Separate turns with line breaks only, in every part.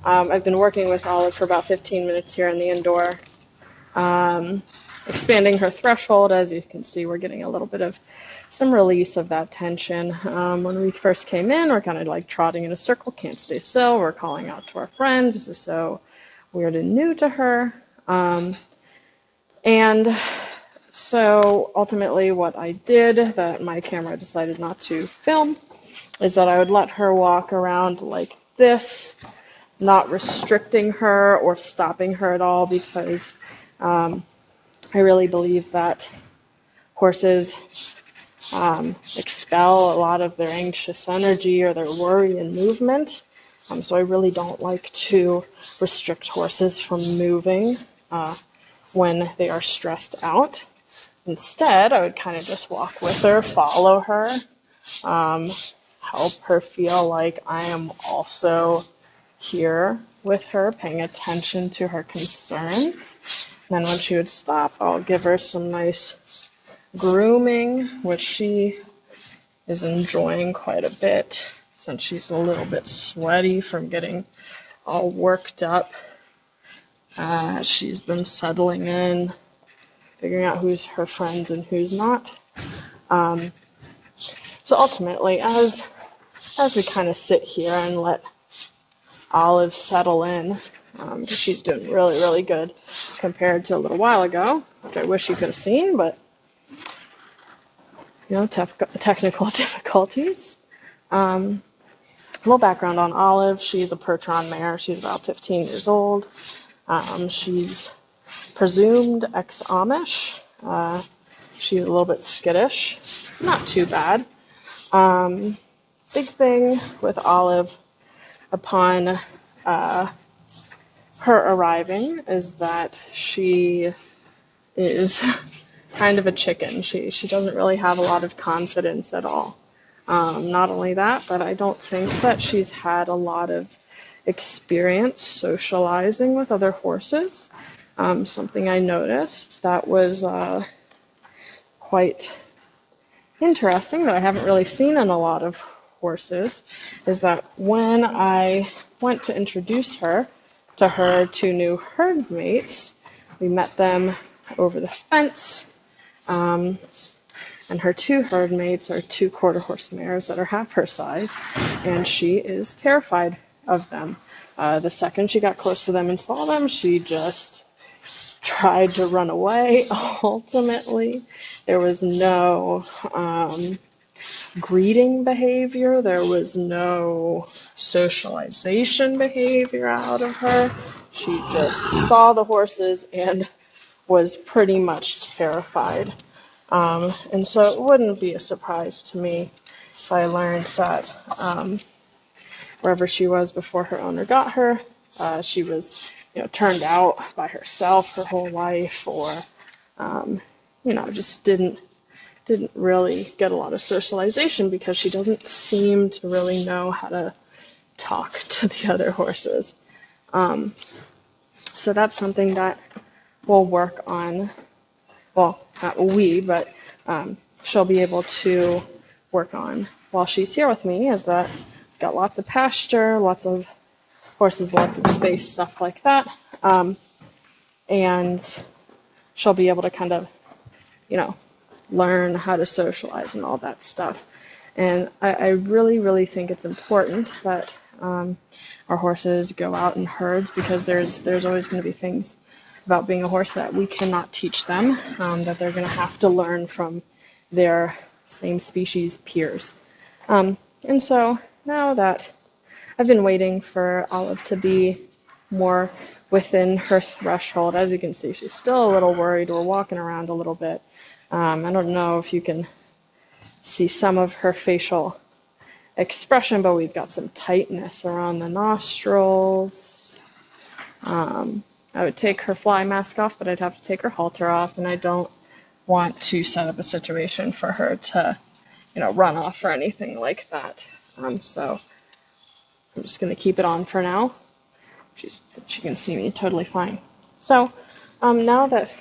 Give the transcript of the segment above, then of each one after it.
I've been working with Olive for about 15 minutes here in the indoor, expanding her threshold. As you can see, we're getting a little bit of some release of that tension. When we first came in, we're kind of like trotting in a circle, can't stay still. We're calling out to our friends. This is so weird and new to her. And so ultimately what I did, that my camera decided not to film, is that I would let her walk around like this, not restricting her or stopping her at all, because I really believe that horses expel a lot of their anxious energy or their worry and movement. So I really don't like to restrict horses from moving when they are stressed out. Instead, I would kind of just walk with her, follow her, help her feel like I am also here with her, paying attention to her concerns. And then when she would stop, I'll give her some nice grooming, which she is enjoying quite a bit since she's a little bit sweaty from getting all worked up. She's been settling in, figuring out who's her friends and who's not. So ultimately, as we kind of sit here and let Olive settle in, because she's doing really, really good compared to a little while ago, which I wish you could have seen, but technical difficulties. A little background on Olive. She's a Percheron mare. She's about 15 years old. She's presumed ex-Amish. She's a little bit skittish. Not too bad. Big thing with Olive upon her arriving is that she is kind of a chicken. She doesn't really have a lot of confidence at all. Not only that, but I don't think that she's had a lot of experience socializing with other horses. Something I noticed that was quite interesting that I haven't really seen in a lot of horses is that when I went to introduce her to her two new herd mates, we met them over the fence, and her two herd mates are two quarter horse mares that are half her size, and she is terrified of them. The second she got close to them and saw them, she just tried to run away. Ultimately, there was no greeting behavior. There was no socialization behavior out of her. She just saw the horses and was pretty much terrified. And so it wouldn't be a surprise to me if I learned that wherever she was before her owner got her, she was turned out by herself her whole life, or just didn't really get a lot of socialization because she doesn't seem to really know how to talk to the other horses. So that's something that we'll work on. Well, not we, but she'll be able to work on while she's here with me, is that I've got lots of pasture, lots of horses, lots of space, stuff like that. And she'll be able to kind of, learn how to socialize and all that stuff. And I really, really think it's important that our horses go out in herds, because there's always going to be things about being a horse that we cannot teach them, that they're going to have to learn from their same species peers. And so now that I've been waiting for Olive to be more within her threshold, as you can see, she's still a little worried. We're walking around a little bit. I don't know if you can see some of her facial expression, but we've got some tightness around the nostrils. I would take her fly mask off, but I'd have to take her halter off, and I don't want to set up a situation for her to, run off or anything like that. So I'm just going to keep it on for now. She can see me totally fine. So now that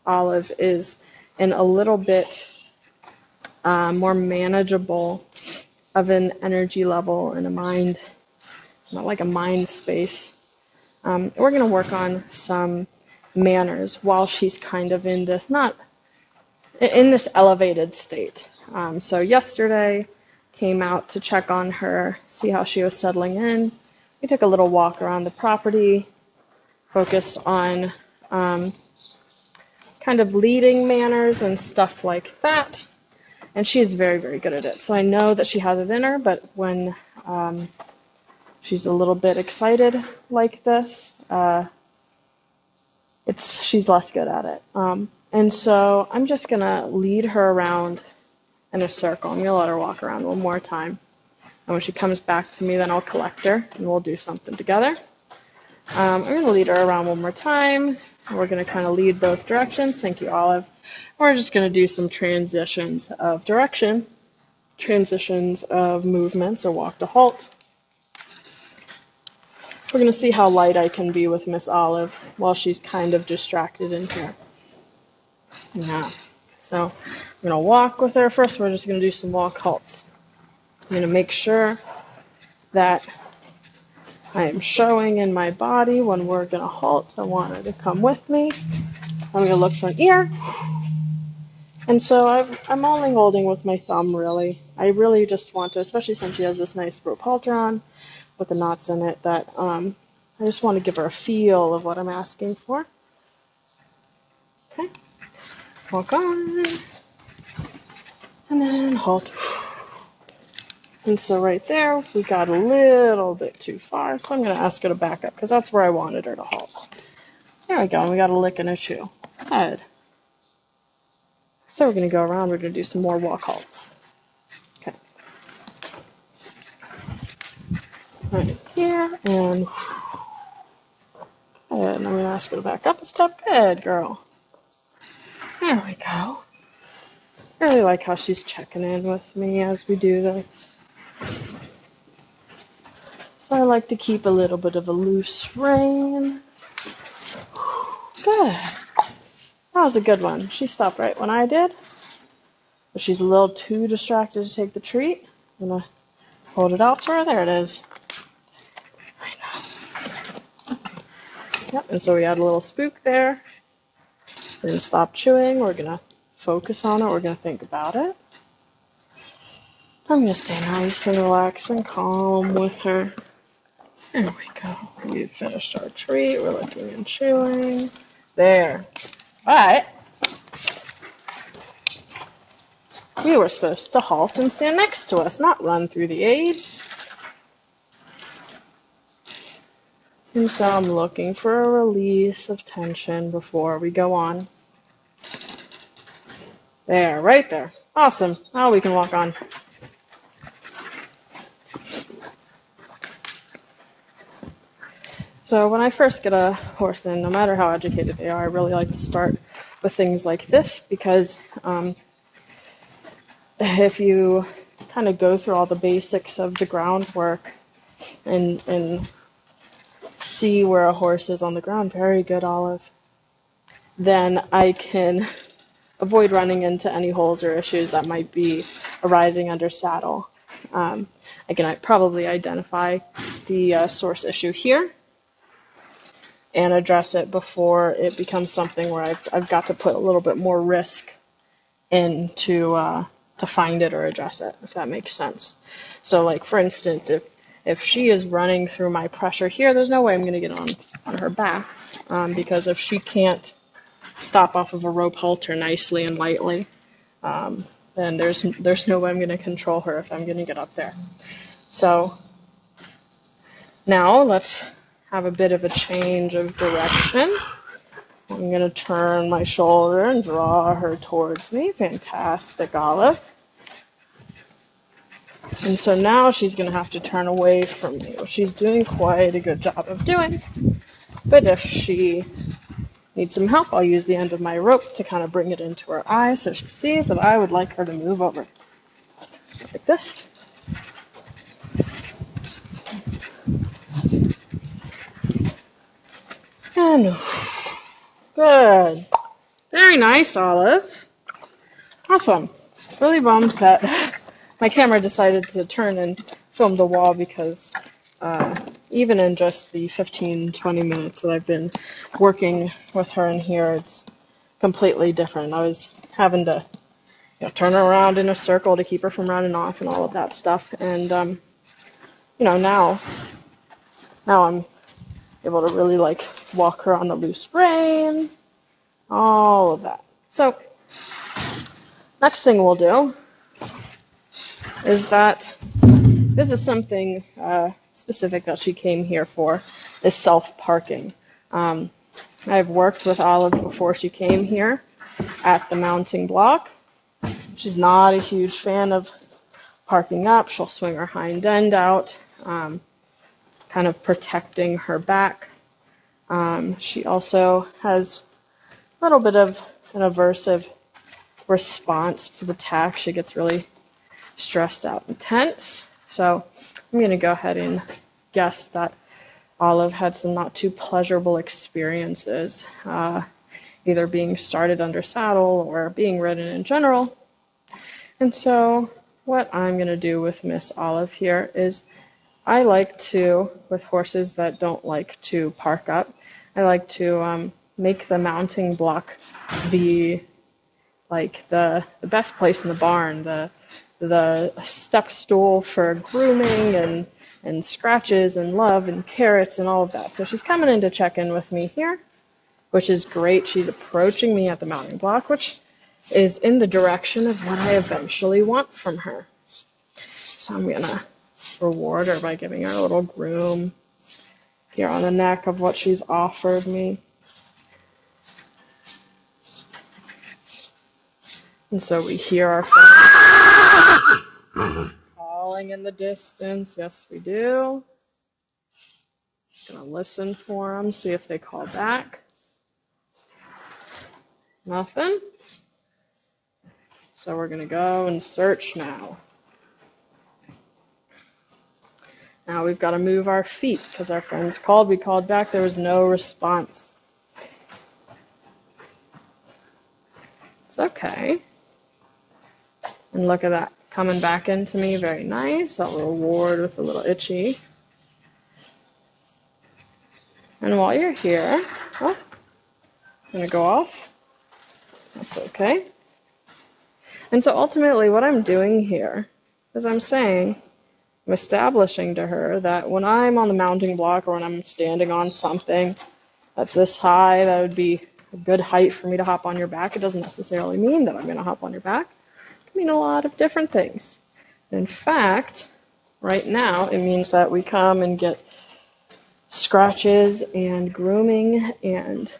Olive is in a little bit more manageable of an energy level and a mind, not like a mind space, We're going to work on some manners while she's kind of in this, not in this elevated state. So yesterday, came out to check on her, see how she was settling in. We took a little walk around the property, focused on kind of leading manners and stuff like that. And she's very, very good at it. So I know that she has it in her, but when she's a little bit excited like this, she's less good at it. And so I'm just going to lead her around in a circle. I'm going to let her walk around one more time. And when she comes back to me, then I'll collect her and we'll do something together. I'm going to lead her around one more time. We're going to kind of lead both directions. Thank you, Olive. We're just going to do some transitions of direction, transitions of movement, so walk to halt. We're going to see how light I can be with Miss Olive while she's kind of distracted in here. Yeah. So I'm going to walk with her. First, we're just going to do some walk halts. I'm going to make sure that I am showing in my body when we're going to halt. I want her to come with me. I'm going to look for an ear. And so I'm only holding with my thumb, really. I really just want to, especially since she has this nice rope halter on with the knots in it, that I just want to give her a feel of what I'm asking for. Okay. Walk on. And then halt. And so right there, we got a little bit too far, so I'm going to ask her to back up, because that's where I wanted her to halt. There we go, and we got a lick and a chew. Good. So we're going to go around, we're going to do some more walk halts. Okay. Right here, and I'm going to ask her to back up a step. Good, girl. There we go. I really like how she's checking in with me as we do this. So I like to keep a little bit of a loose rein. Good. That was a good one. She stopped right when I did. But she's a little too distracted to take the treat. I'm going to hold it out to her. There it is. I know. Yep, and so we had a little spook there. We're going to stop chewing. We're going to focus on it. We're going to think about it. I'm going to stay nice and relaxed and calm with her. There we go. We've finished our treat. We're licking and chewing. There. But we were supposed to halt and stand next to us, not run through the aids. And so I'm looking for a release of tension before we go on. There, right there. Awesome. Now we can walk on. So when I first get a horse in, no matter how educated they are, I really like to start with things like this, because if you kind of go through all the basics of the groundwork and see where a horse is on the ground, very good, Olive, then I can avoid running into any holes or issues that might be arising under saddle. I can probably identify the source issue here and address it before it becomes something where I've got to put a little bit more risk in to find it or address it, if that makes sense. So, like, for instance, if she is running through my pressure here, there's no way I'm going to get on her back, because if she can't stop off of a rope halter nicely and lightly, then there's no way I'm going to control her if I'm going to get up there. So now let's have a bit of a change of direction. I'm going to turn my shoulder and draw her towards me. Fantastic, Olive. And so now she's going to have to turn away from me, which she's doing quite a good job of doing. But if she needs some help, I'll use the end of my rope to kind of bring it into her eye so she sees that I would like her to move over. Like this. And good. Very nice, Olive. Awesome. Really bummed that my camera decided to turn and film the wall because, even in just the 15-20 minutes that I've been working with her in here, it's completely different. I was having to turn her around in a circle to keep her from running off and all of that stuff. And, now I'm able to really walk her on the loose rein, all of that. So next thing we'll do is that this is something specific that she came here for, is self-parking. I've worked with Olive before she came here at the mounting block. She's not a huge fan of parking up. She'll swing her hind end out, kind of protecting her back. She also has a little bit of an aversive response to the tack. She gets really stressed out and tense. So I'm going to go ahead and guess that Olive had some not too pleasurable experiences, either being started under saddle or being ridden in general. And so what I'm going to do with Miss Olive here is I like to, with horses that don't like to park up, I like to make the mounting block the best place in the barn, the step stool for grooming and scratches and love and carrots and all of that. So she's coming in to check in with me here, which is great. She's approaching me at the mounting block, which is in the direction of what I eventually want from her. So I'm going to reward her by giving her a little groom here on the neck of what she's offered me. And so we hear our friends calling in the distance. Yes, we do. Gonna listen for them, see if they call back. Nothing. So we're gonna go and search now. Now we've got to move our feet because our friends called. We called back. There was no response. It's okay. And look at that. Coming back into me. Very nice. I'll reward with a little itchy. And while you're here, I'm going to go off. That's okay. And so ultimately what I'm doing here is I'm establishing to her that when I'm on the mounting block or when I'm standing on something that's this high, that would be a good height for me to hop on your back. It doesn't necessarily mean that I'm going to hop on your back. It can mean a lot of different things. In fact, right now, it means that we come and get scratches and grooming and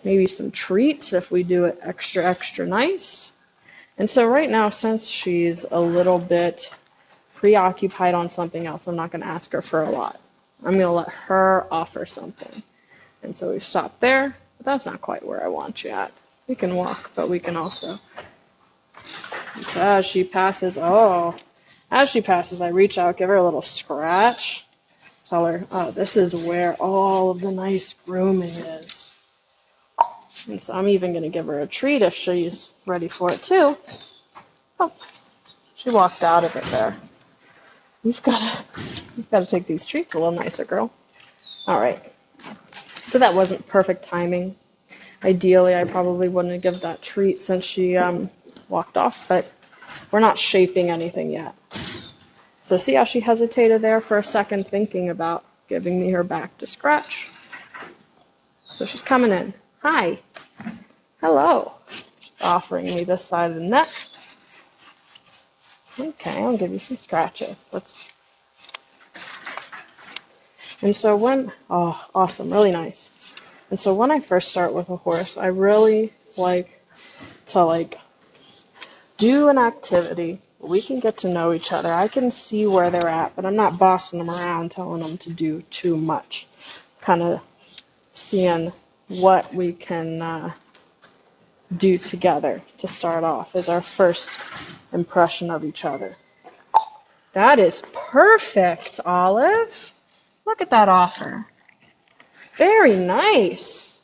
maybe some treats if we do it extra, extra nice. And so right now, since she's a little bit preoccupied on something else, I'm not going to ask her for a lot. I'm going to let her offer something. And so we stop there, but that's not quite where I want you at. We can walk, but we can also. And so as she passes, I reach out, give her a little scratch, tell her, this is where all of the nice grooming is. And so I'm even going to give her a treat if she's ready for it too. Oh, she walked out of it there. You've got to take these treats a little nicer, girl. All right. So that wasn't perfect timing. Ideally, I probably wouldn't have given that treat since she walked off, but we're not shaping anything yet. So see how she hesitated there for a second, thinking about giving me her back to scratch. So she's coming in. Hi. Hello. She's offering me this side of the neck. Okay, I'll give you some scratches. And so awesome, really nice. And so when I first start with a horse, I really like to do an activity where we can get to know each other. I can see where they're at, but I'm not bossing them around, telling them to do too much. Kind of seeing what we can do together to start off as our first impression of each other. That is perfect, Olive. Look at that offer. Very nice.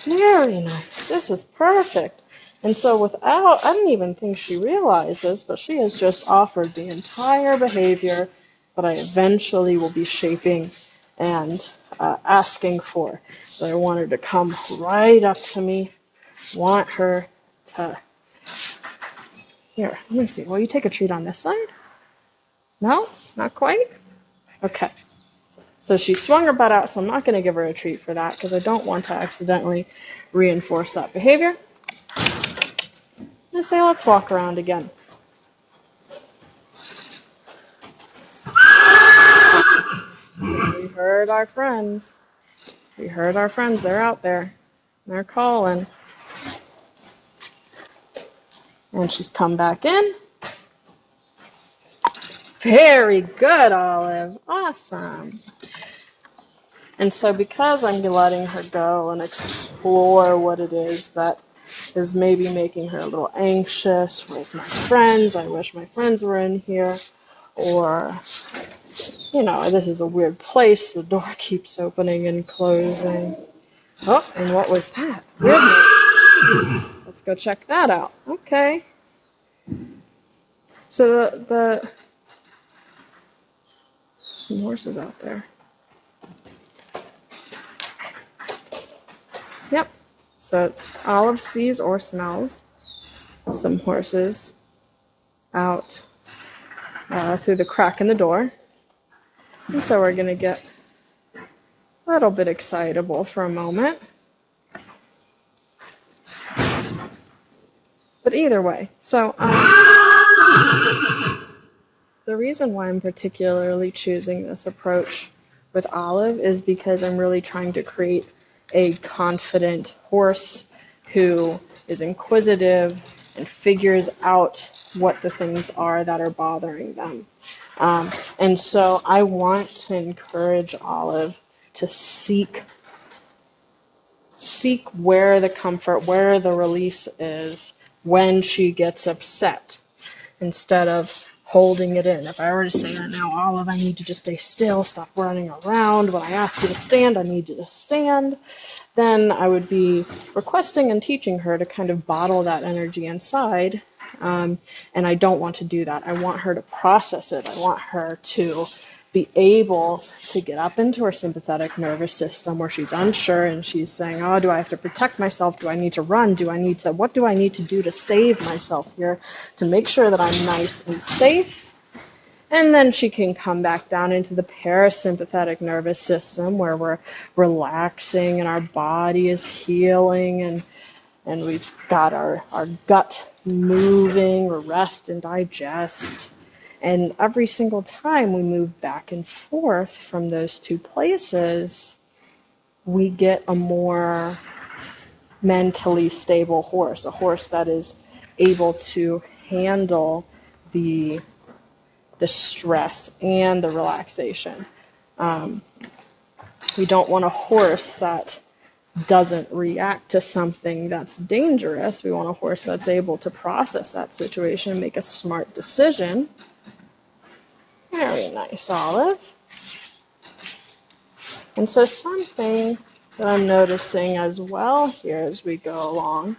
Very nice. This is perfect. And so I don't even think she realizes, but she has just offered the entire behavior that I eventually will be shaping and asking for. So I want her to come right up to me, want her to, here, let me see, will you take a treat on this side? No? Not quite? Okay. So she swung her butt out, so I'm not going to give her a treat for that because I don't want to accidentally reinforce that behavior. I say, let's walk around again. We heard our friends. We heard our friends. They're out there. They're calling. And she's come back in. Very good, Olive. Awesome. And so because I'm letting her go and explore what it is that is maybe making her a little anxious, where's my friends? I wish my friends were in here. Or, you know, this is a weird place. The door keeps opening and closing. Oh, and what was that? Weird noise. Let's go check that out. Okay. So the some horses out there. Yep. So Olive sees or smells some horses out through the crack in the door. And so we're going to get a little bit excitable for a moment. But either way, so the reason why I'm particularly choosing this approach with Olive is because I'm really trying to create a confident horse who is inquisitive and figures out what the things are that are bothering them. And so I want to encourage Olive to seek where the comfort, where the release is when she gets upset, instead of holding it in. If I were to say, now, Olive, I need you to stay still, stop running around. When I ask you to stand, I need you to stand. Then I would be requesting and teaching her to kind of bottle that energy inside. And I don't want to do that. I want her to process it. I want her to be able to get up into her sympathetic nervous system where she's unsure and she's saying, oh, do I have to protect myself? Do I need to run? What do I need to do to save myself here to make sure that I'm nice and safe? And then she can come back down into the parasympathetic nervous system where we're relaxing and our body is healing and we've got our gut moving, or rest and digest. And every single time we move back and forth from those two places, we get a more mentally stable horse, a horse that is able to handle the stress and the relaxation. We don't want a horse that doesn't react to something that's dangerous. We want a horse that's able to process that situation and make a smart decision. Very nice, Olive. And so something that I'm noticing as well here as we go along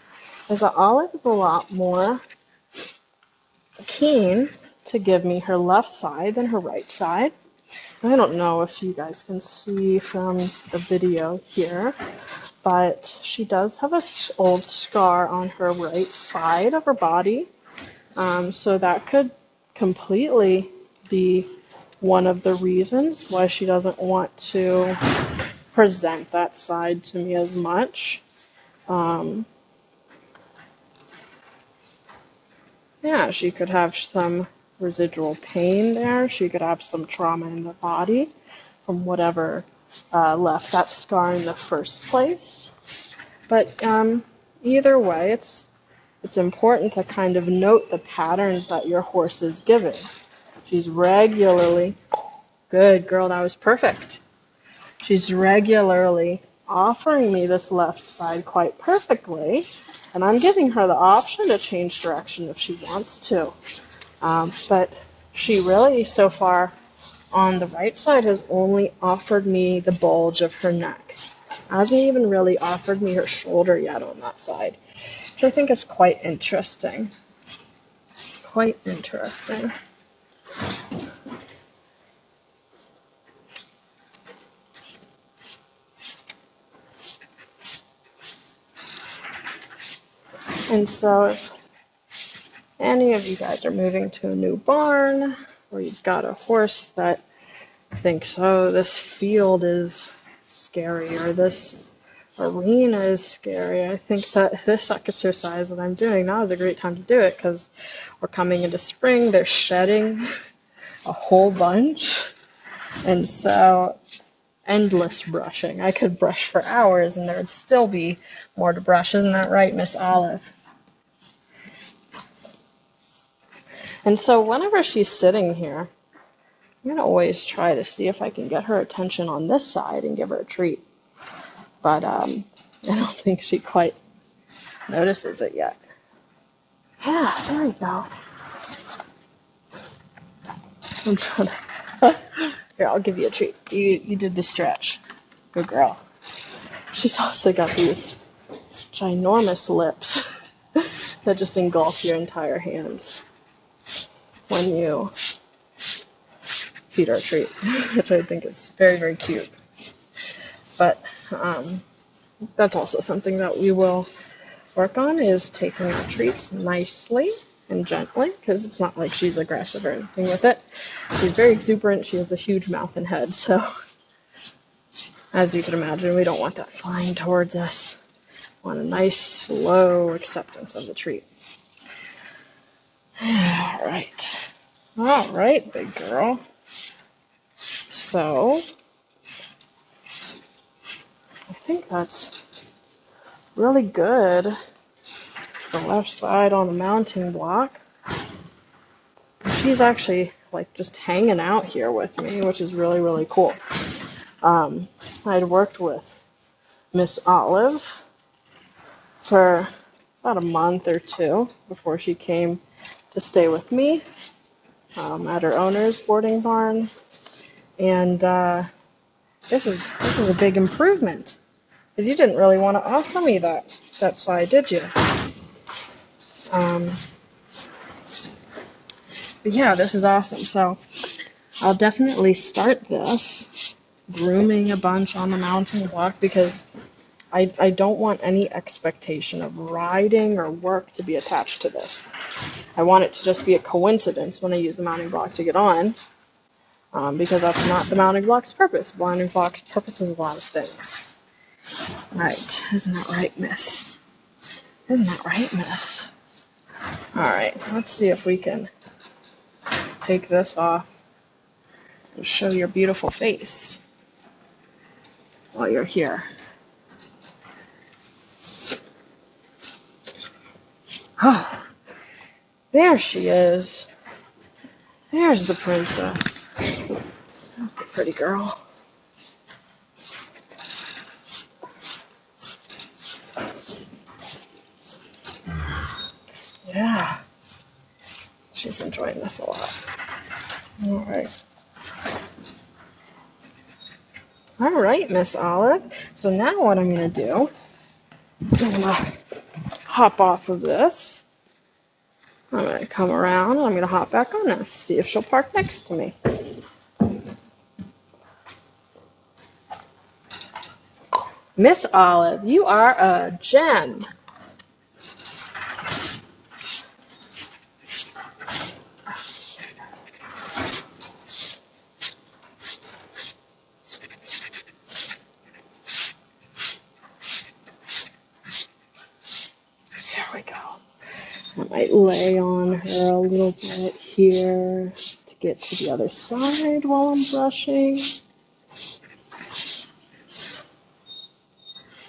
is that Olive is a lot more keen to give me her left side than her right side. I don't know if you guys can see from the video here, but she does have an old scar on her right side of her body. So that could completely be one of the reasons why she doesn't want to present that side to me as much. Yeah, she could have some residual pain there. She could have some trauma in the body from whatever left that scar in the first place. But either way, it's important to kind of note the patterns that your horse is giving. She's regularly, good girl, that was perfect. She's regularly offering me this left side quite perfectly, and I'm giving her the option to change direction if she wants to. But she really, so far, on the right side has only offered me the bulge of her neck. Hasn't even really offered me her shoulder yet on that side, which I think is quite interesting. Quite interesting. And so if any of you guys are moving to a new barn, or you've got a horse that thinks, oh, this field is scary, or this arena is scary, I think that this exercise that I'm doing now is a great time to do it, because we're coming into spring, they're shedding a whole bunch, and so endless brushing. I could brush for hours and there would still be more to brush. Isn't that right, Miss Olive? And so whenever she's sitting here, I'm going to always try to see if I can get her attention on this side and give her a treat. But I don't think she quite notices it yet. Yeah, there we go. I'm trying to... Here, I'll give you a treat. You did the stretch. Good girl. She's also got these ginormous lips that just engulf your entire hand when you feed her a treat, which I think is very, very cute. But that's also something that we will work on, is taking the treats nicely and gently, because it's not like she's aggressive or anything with it. She's very exuberant. She has a huge mouth and head, so as you can imagine, we don't want that flying towards us. We want a nice, slow acceptance of the treat. All right, big girl. So I think that's really good. The left side on the mounting block. She's actually like just hanging out here with me, which is really, really cool. I'd worked with Miss Olive for about a month or two before she came to stay with me at her owner's boarding barn, and this is a big improvement, because you didn't really want to offer me that side, did you? But yeah, this is awesome. So I'll definitely start this grooming a bunch on the mounting block, because I don't want any expectation of riding or work to be attached to this. I want it to just be a coincidence when I use the mounting block to get on, because that's not the mounting block's purpose. The mounting block's purpose is a lot of things. Right, isn't that right, miss? Isn't that right, miss? Alright, let's see if we can take this off and show your beautiful face while you're here. Oh, there she is. There's the princess. There's the pretty girl. Yeah, she's enjoying this a lot. All right, Miss Olive. So now what I'm going to do, I'm going to hop off of this. I'm going to come around and I'm going to hop back on this, see if she'll park next to me. Miss Olive, you are a gem. I might lay on her a little bit here to get to the other side while I'm brushing.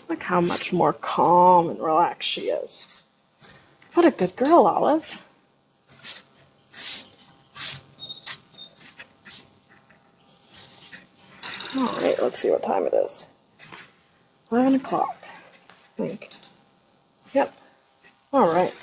Look how much more calm and relaxed she is. What a good girl, Olive. All right, let's see what time it is. 11 o'clock, I think. Yep. All right.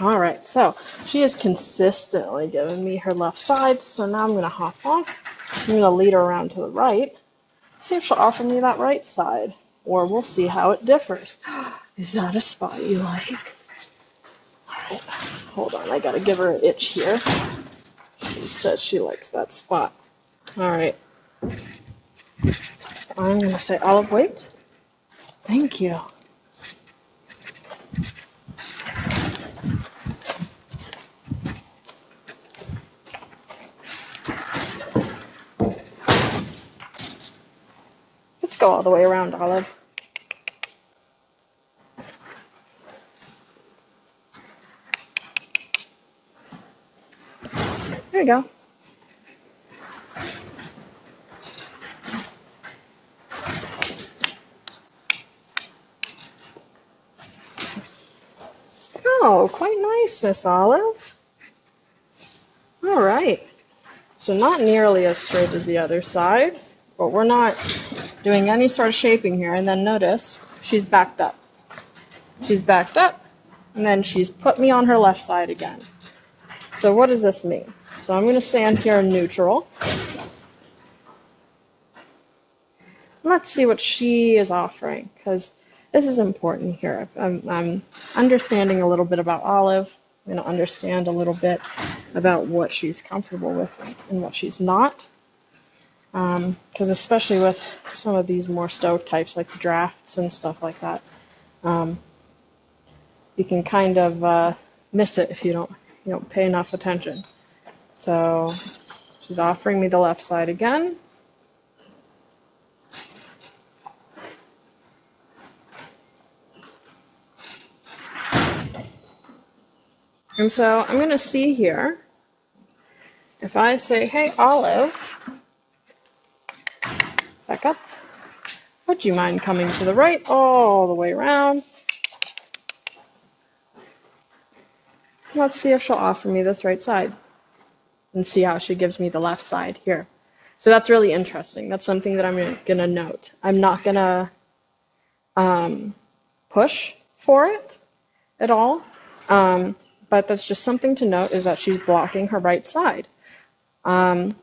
Alright, so she is consistently giving me her left side, so now I'm going to hop off. I'm going to lead her around to the right, see if she'll offer me that right side, or we'll see how it differs. Is that a spot you like? Alright, hold on, I got to give her an itch here. She says she likes that spot. Alright, I'm going to say, Olive, wait. Thank you. Let's go all the way around, Olive. There you go. Oh, quite nice, Miss Olive. All right. So not nearly as straight as the other side, but we're not doing any sort of shaping here. And then notice she's backed up. She's backed up, and then she's put me on her left side again. So what does this mean? So I'm going to stand here in neutral. Let's see what she is offering, because this is important here. I'm understanding a little bit about Olive. I'm going to understand a little bit about what she's comfortable with and what she's not. Because especially with some of these more stoic types, like the drafts and stuff like that, you can kind of miss it if you don't pay enough attention. So she's offering me the left side again. And so I'm going to see here, if I say, hey, Olive, back up, would you mind coming to the right all the way around? Let's see if she'll offer me this right side and see how she gives me the left side here. So that's really interesting. That's something that I'm going to note. I'm not going to push for it at all. But that's just something to note, is that she's blocking her right side. And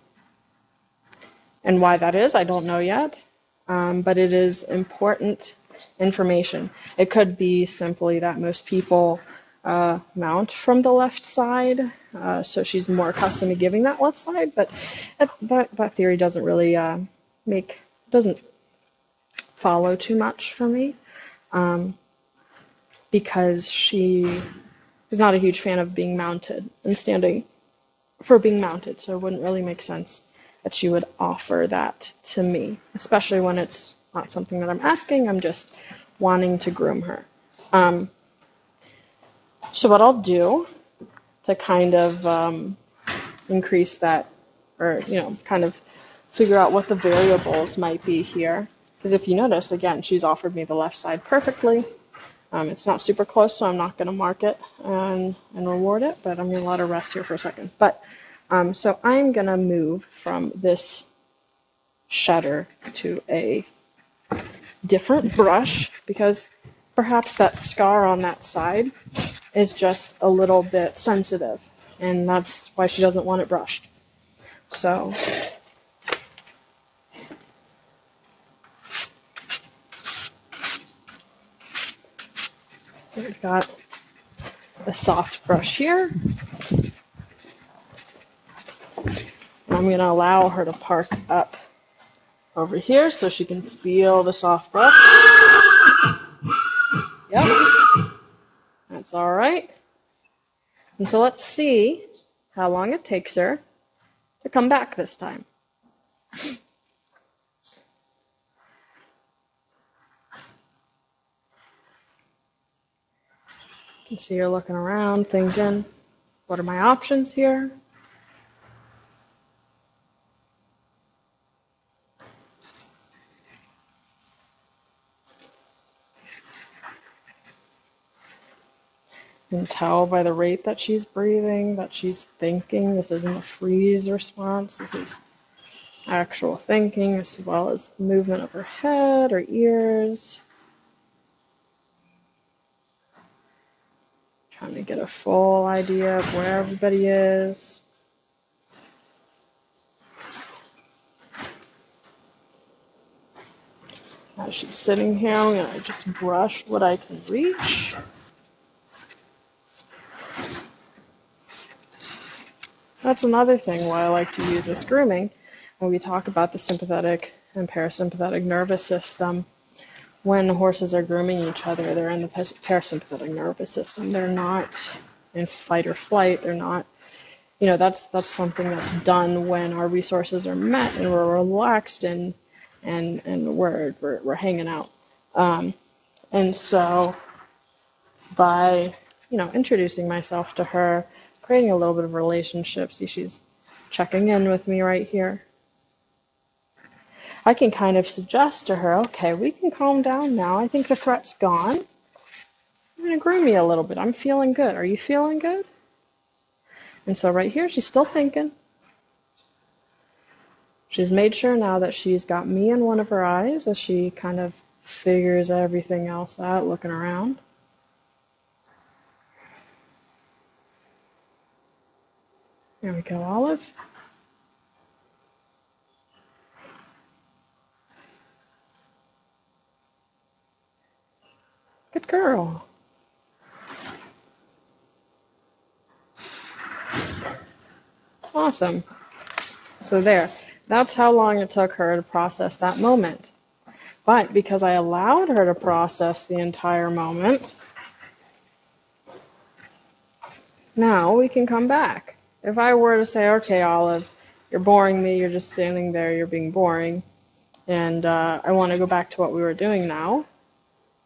why that is, I don't know yet. But it is important information. It could be simply that most people mount from the left side, so she's more accustomed to giving that left side. But that theory doesn't really doesn't follow too much for me, because she is not a huge fan of being mounted and standing for being mounted, so it wouldn't really make sense that she would offer that to me, especially when it's not something that I'm asking. I'm just wanting to groom her. So what I'll do to kind of increase that, or kind of figure out what the variables might be here, because if you notice, again, she's offered me the left side perfectly. It's not super close, so I'm not going to mark it and reward it, but I'm going to let her rest here for a second. But so I'm going to move from this shedder to a different brush, because perhaps that scar on that side is just a little bit sensitive, and that's why she doesn't want it brushed. So we've got a soft brush here. I'm going to allow her to park up over here so she can feel the soft brush. Yep, that's all right. And so let's see how long it takes her to come back this time. You can see her looking around, thinking, what are my options here? You can tell by the rate that she's breathing, that she's thinking. This isn't a freeze response. This is actual thinking, as well as the movement of her head, her ears. Trying to get a full idea of where everybody is. As she's sitting here, I'm going to just brush what I can reach. That's another thing why I like to use this grooming when we talk about the sympathetic and parasympathetic nervous system. when horses are grooming each other, they're in the parasympathetic nervous system. They're not in fight or flight. They're not, that's something that's done when our resources are met and we're relaxed and we're hanging out. And so by, introducing myself to her, creating a little bit of a relationship, see, she's checking in with me right here. I can kind of suggest to her, okay, we can calm down now. I think the threat's gone. You're going to groom me a little bit. I'm feeling good. Are you feeling good? And so right here, she's still thinking. She's made sure now that she's got me in one of her eyes as she kind of figures everything else out, looking around. There we go, Olive. Good girl. Awesome. So there. That's how long it took her to process that moment. But because I allowed her to process the entire moment, now we can come back. If I were to say, okay, Olive, you're boring me, you're just standing there, you're being boring, and I want to go back to what we were doing now,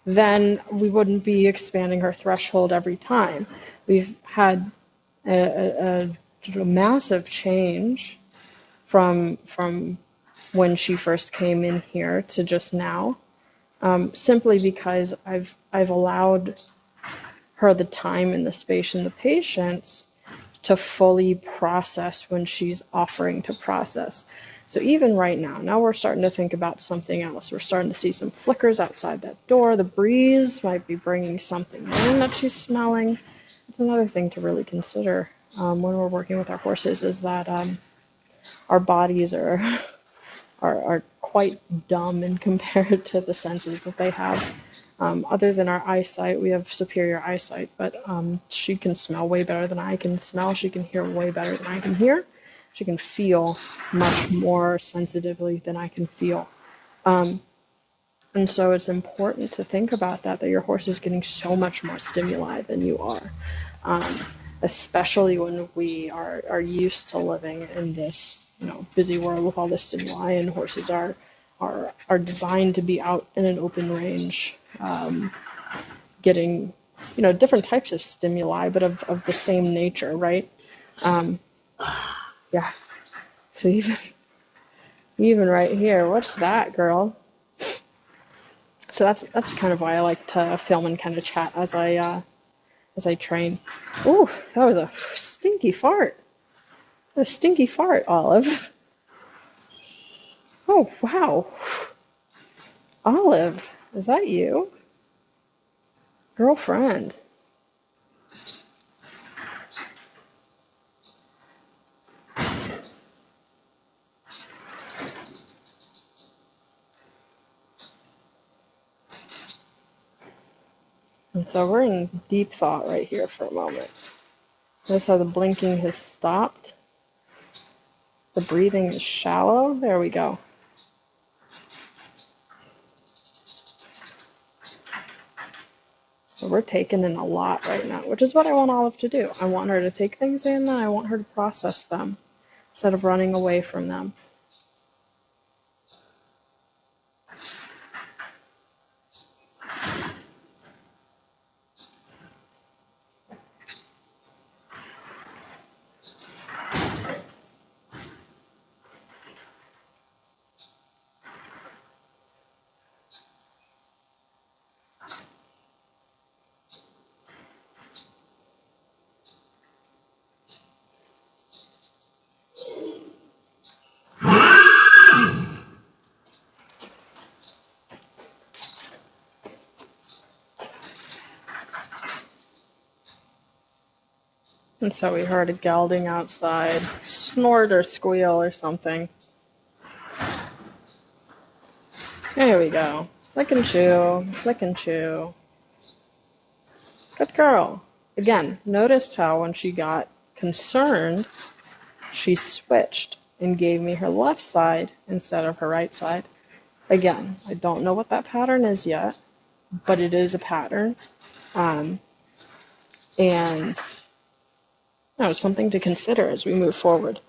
then we wouldn't be expanding her threshold every time. We've had a massive change from when she first came in here to just now, simply because I've allowed her the time and the space and the patience to fully process when she's offering to process. So even right now we're starting to think about something else. We're starting to see some flickers outside that door. The breeze might be bringing something in that she's smelling. It's another thing to really consider when we're working with our horses, is that our bodies are quite dumb in compared to the senses that they have. Other than our eyesight, we have superior eyesight, but she can smell way better than I can smell. She can hear way better than I can hear. She can feel much more sensitively than I can feel. And so it's important to think about that your horse is getting so much more stimuli than you are, especially when we are used to living in this busy world with all this stimuli, and horses are designed to be out in an open range, getting different types of stimuli, but of the same nature, right? Yeah. So even right here, what's that, girl? So that's kind of why I like to film and kind of chat as I train. Ooh, that was a stinky fart. A stinky fart, Olive. Oh, wow. Olive, is that you? Girlfriend. And so we're in deep thought right here for a moment. Notice how the blinking has stopped. The breathing is shallow. There we go. So we're taking in a lot right now, which is what I want Olive to do. I want her to take things in, and I want her to process them instead of running away from them. And so we heard a gelding outside, snort or squeal or something. There we go. Lick and chew, lick and chew. Good girl. Again, noticed how when she got concerned, she switched and gave me her left side instead of her right side. Again, I don't know what that pattern is yet, but it is a pattern. And something to consider as we move forward.